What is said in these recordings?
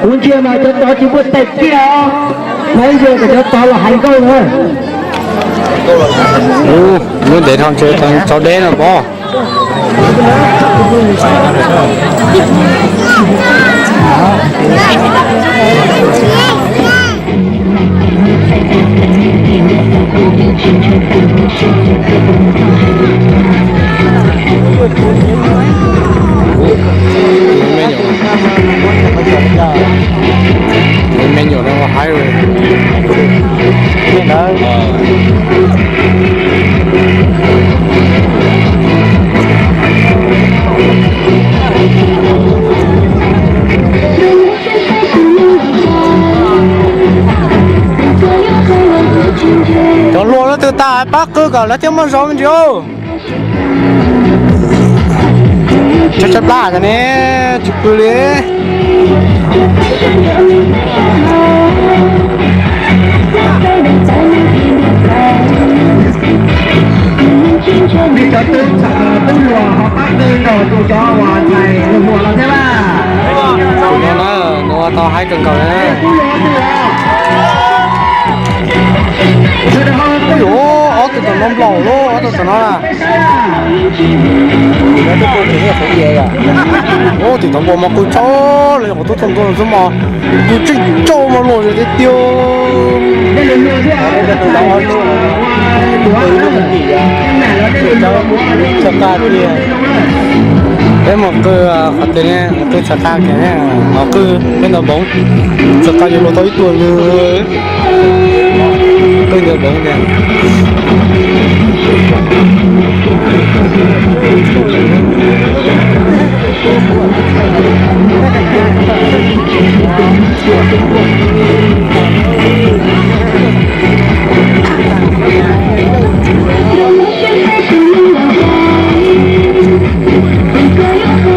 Muốn chia mà cho đó chỉ một tệp kia mấy giờ cái cho to là 2 câu thôi. Muốn để thằng chơi thằng cháu đen là bò. Mình nhỏ nó hay rồi. Cho luôn nó từ ta bác cứ cả nó tiếng mà gió mình chưa chắc chắn là cái này chụp cứ đi Đi cho tư lùa họ bắt tư đầu tụ cho hoàn thành lùa là thế là nó to hai cần cầu đấy. Ủa, tụi nó lẩu luôn, tụi nó là. Nó tôi cũng thấy là phải về à. Ô, thì thằng bò mà cô chó, lại có tôi thằng con số mà, cô chỉ cho mà lôi rồi để tiêu. đây là lùa thế à? Đây là tụi nó luôn. Tụi nó mình gì à? Cho ta kia. Thế mà cứ phát triển này, cứ chặt ta cái này, nó cứ bên đó bóng, chặt ta nhiều tới tuổi nữa. Tôi được bóng này.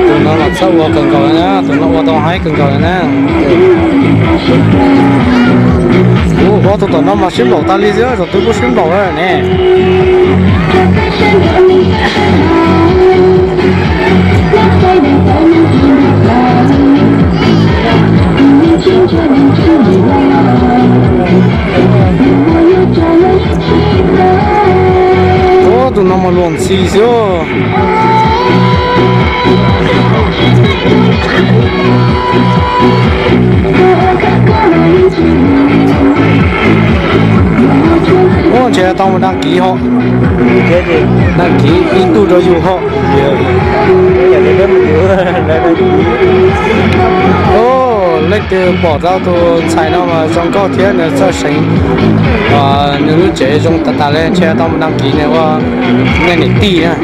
Tụi nó là sâu vào cần cầu này nhá, tụi nó qua to hay cần cầu này nè. Ủa, tụi nó mà xím đầu ta đi dưới rồi tôi có xím đầu rồi nè. Ủa, tụi nó mà luồn xì xíu. Ủa, chị tao mà đăng ký họ. Đăng ký ít tu cho dù họ. Ồ, lấy từ bỏ ra tôi xài nó mà trong có thiết nữa cho sinh. Và nếu chế trong tata lên chị tao mà đăng ký này qua nghe này tì nha.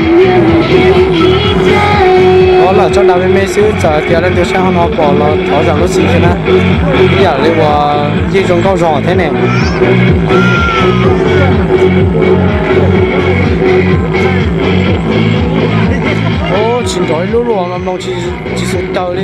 Đó là cho đào bên mê xíu chờ tiền lên tiêu sang nó bỏ là thỏ rằng nó xí thế nào. Bây giờ lấy qua dây trong cao giò thế này. Ô, xin lỗi lũ lụa mà mong chỉ xuống tàu đi.